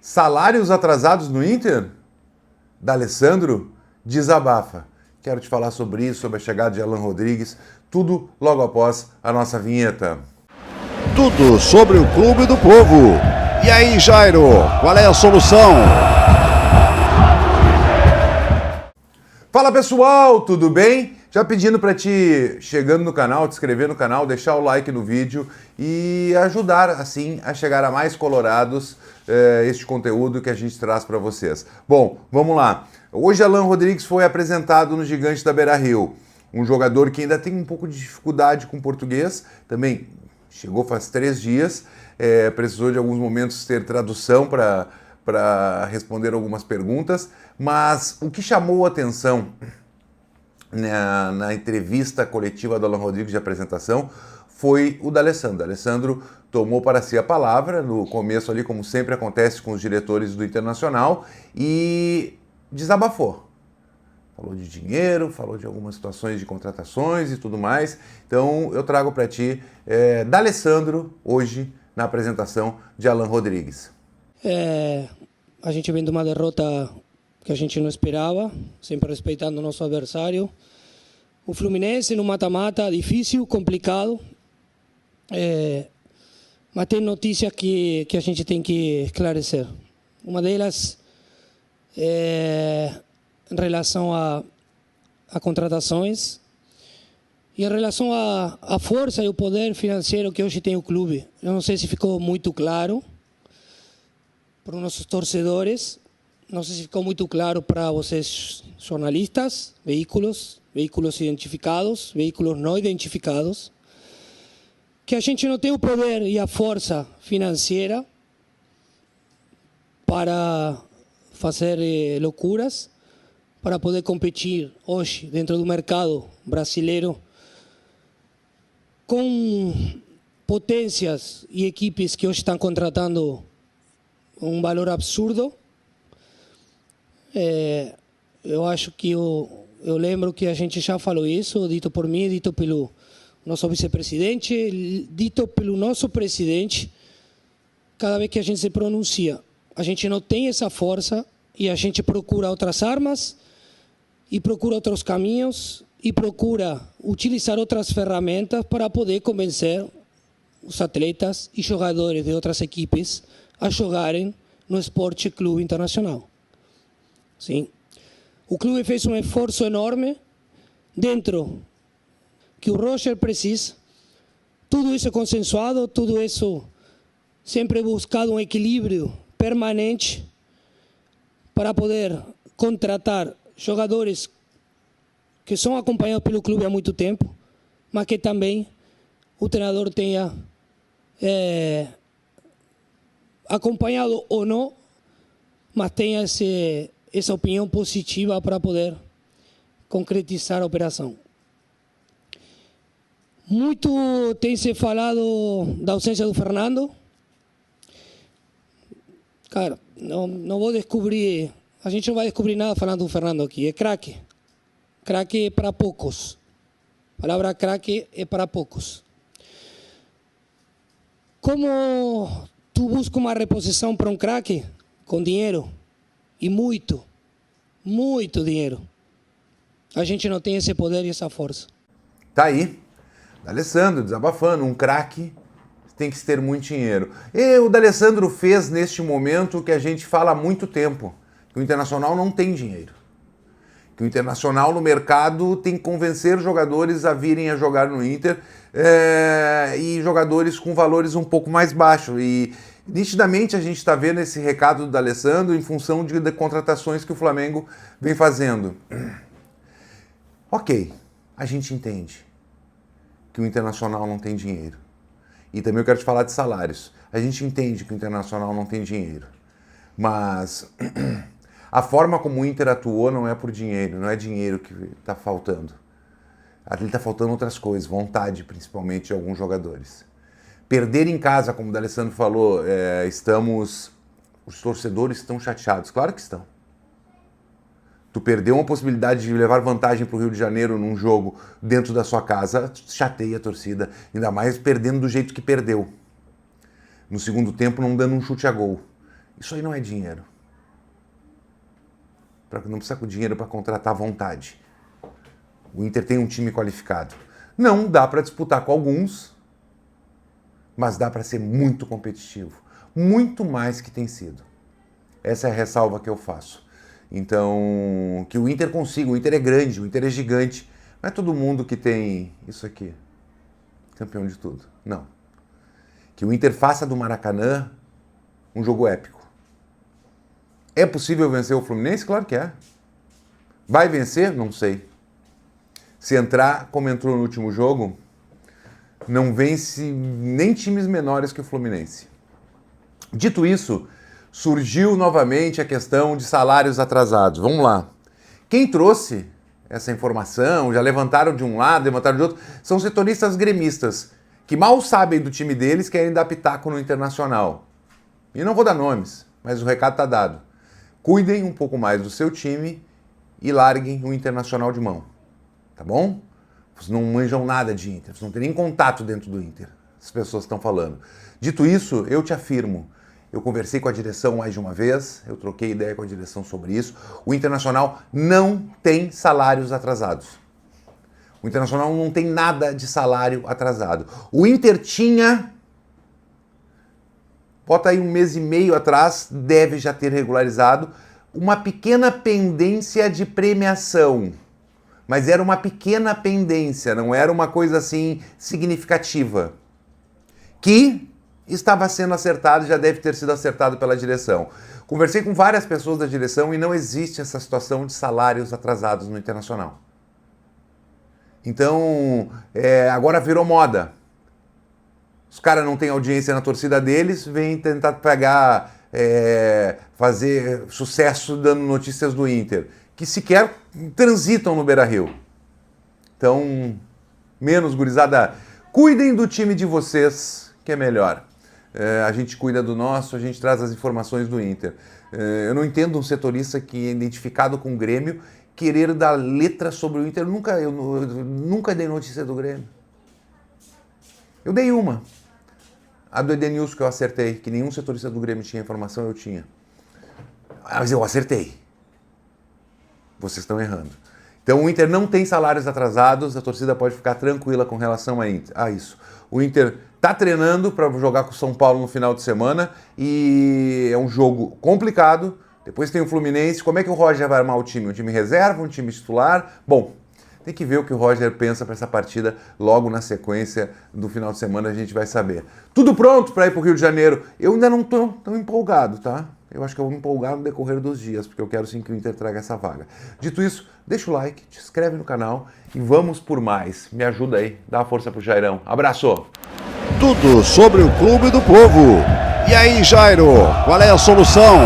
Salários atrasados no Inter? D'Alessandro desabafa. Quero te falar sobre isso, sobre a chegada de Alan Rodrigues, tudo logo após a nossa vinheta. Tudo sobre o Clube do Povo. E aí, Jairo, qual é a solução? Fala pessoal, tudo bem? Já pedindo para ti, chegando no canal, te inscrever no canal, deixar o like no vídeo e ajudar assim a chegar a mais colorados este conteúdo que a gente traz para vocês. Bom, vamos lá. Hoje Alan Rodrigues foi apresentado no Gigante da Beira-Rio, um jogador que ainda tem um pouco de dificuldade com português, também chegou faz 3 dias, precisou de alguns momentos ter tradução para responder algumas perguntas, mas o que chamou a atenção na entrevista coletiva do Alan Rodrigues de apresentação foi o D'Alessandro. D'Alessandro tomou para si a palavra, no começo ali, como sempre acontece com os diretores do Internacional, e desabafou. Falou de dinheiro, falou de algumas situações de contratações e tudo mais. Então eu trago para ti D'Alessandro hoje na apresentação de Alan Rodrigues. A gente vem de uma derrota que a gente não esperava, sempre respeitando o nosso adversário. O Fluminense no mata-mata, difícil, complicado, mas tem notícias que a gente tem que esclarecer. Uma delas é em relação a contratações e em relação à força e o poder financeiro que hoje tem o clube. Eu não sei se ficou muito claro para os nossos torcedores. Não sei se ficou muito claro para vocês, jornalistas, veículos identificados, veículos não identificados, que a gente não tem o poder e a força financeira para fazer loucuras, para poder competir hoje dentro do mercado brasileiro com potências e equipes que hoje estão contratando um valor absurdo. Eu acho que eu lembro que a gente já falou isso, dito por mim, dito pelo nosso vice-presidente, dito pelo nosso presidente. Cada vez que a gente se pronuncia, a gente não tem essa força e a gente procura outras armas e procura outros caminhos e procura utilizar outras ferramentas para poder convencer os atletas e jogadores de outras equipes a jogarem no Esporte Clube Internacional. Sim. O clube fez um esforço enorme dentro que o Roger precisa. Tudo isso é consensuado, tudo isso sempre buscado um equilíbrio permanente para poder contratar jogadores que são acompanhados pelo clube há muito tempo, mas que também o treinador tenha acompanhado ou não, mas tenha essa opinião positiva para poder concretizar a operação. Muito tem se falado da ausência do Fernando. Cara, não vou descobrir, a gente não vai descobrir nada falando do Fernando aqui. É craque. Craque é para poucos. A palavra craque é para poucos. Como tu busca uma reposição para um craque? Com dinheiro. E muito dinheiro. A gente não tem esse poder e essa força. Tá aí, D'Alessandro desabafando, um craque tem que ter muito dinheiro. E o D'Alessandro fez neste momento o que a gente fala há muito tempo, que o Internacional não tem dinheiro. Que o Internacional no mercado tem que convencer jogadores a virem a jogar no Inter e jogadores com valores um pouco mais baixos. E nitidamente a gente está vendo esse recado do D'Alessandro em função de contratações que o Flamengo vem fazendo. Ok, a gente entende que o Internacional não tem dinheiro. E também eu quero te falar de salários. A gente entende que o Internacional não tem dinheiro. Mas a forma como o Inter atuou não é por dinheiro, não é dinheiro que está faltando. Ali está faltando outras coisas, vontade principalmente de alguns jogadores. Perder em casa, como o D'Alessandro falou, os torcedores estão chateados. Claro que estão. Tu perdeu uma possibilidade de levar vantagem para o Rio de Janeiro num jogo dentro da sua casa, chateia a torcida. Ainda mais perdendo do jeito que perdeu. No segundo tempo, não dando um chute a gol. Isso aí não é dinheiro. Não precisa com dinheiro para contratar à vontade. O Inter tem um time qualificado. Não dá para disputar com alguns, mas dá para ser muito competitivo. Muito mais que tem sido. Essa é a ressalva que eu faço. Então, que o Inter consiga. O Inter é grande, o Inter é gigante. Não é todo mundo que tem isso aqui. Campeão de tudo. Não. Que o Inter faça do Maracanã um jogo épico. É possível vencer o Fluminense? Claro que é. Vai vencer? Não sei. Se entrar como entrou no último jogo, não vence nem times menores que o Fluminense. Dito isso, surgiu novamente a questão de salários atrasados. Vamos lá. Quem trouxe essa informação, já levantaram de um lado, levantaram de outro, são setoristas gremistas, que mal sabem do time deles, querem dar pitaco no Internacional. E não vou dar nomes, mas o recado está dado. Cuidem um pouco mais do seu time e larguem o Internacional de mão. Tá bom? Vocês não manjam nada de Inter, vocês não têm nem contato dentro do Inter. As pessoas estão falando. Dito isso, eu te afirmo, eu conversei com a direção mais de uma vez, eu troquei ideia com a direção sobre isso. O Internacional não tem salários atrasados. O Internacional não tem nada de salário atrasado. O Inter tinha, bota aí 1 mês e meio atrás, deve já ter regularizado, uma pequena pendência de premiação. Mas era uma pequena pendência, não era uma coisa assim significativa. Que estava sendo acertado, já deve ter sido acertado pela direção. Conversei com várias pessoas da direção e não existe essa situação de salários atrasados no Internacional. Então, agora virou moda. Os caras não têm audiência na torcida deles, vêm tentar pegar, fazer sucesso dando notícias do Inter, que sequer transitam no Beira-Rio. Então, menos, gurizada, cuidem do time de vocês, que é melhor. A gente cuida do nosso, a gente traz as informações do Inter. Eu não entendo um setorista que é identificado com o Grêmio querer dar letra sobre o Inter. Eu nunca dei notícia do Grêmio. Eu dei uma. A do Edenilson que eu acertei, que nenhum setorista do Grêmio tinha informação, eu tinha. Mas eu acertei. Vocês estão errando. Então o Inter não tem salários atrasados, a torcida pode ficar tranquila com relação a isso. O Inter está treinando para jogar com o São Paulo no final de semana e é um jogo complicado. Depois tem o Fluminense. Como é que o Roger vai armar o time? Um time reserva, um time titular? Bom, tem que ver o que o Roger pensa para essa partida logo na sequência do final de semana, a gente vai saber. Tudo pronto para ir para o Rio de Janeiro? Eu ainda não estou tão empolgado, tá? Eu acho que eu vou me empolgar no decorrer dos dias, porque eu quero sim que o Inter traga essa vaga. Dito isso, deixa o like, te inscreve no canal e vamos por mais. Me ajuda aí, dá uma força pro Jairão. Abraço! Tudo sobre o Clube do Povo. E aí, Jairo, qual é a solução?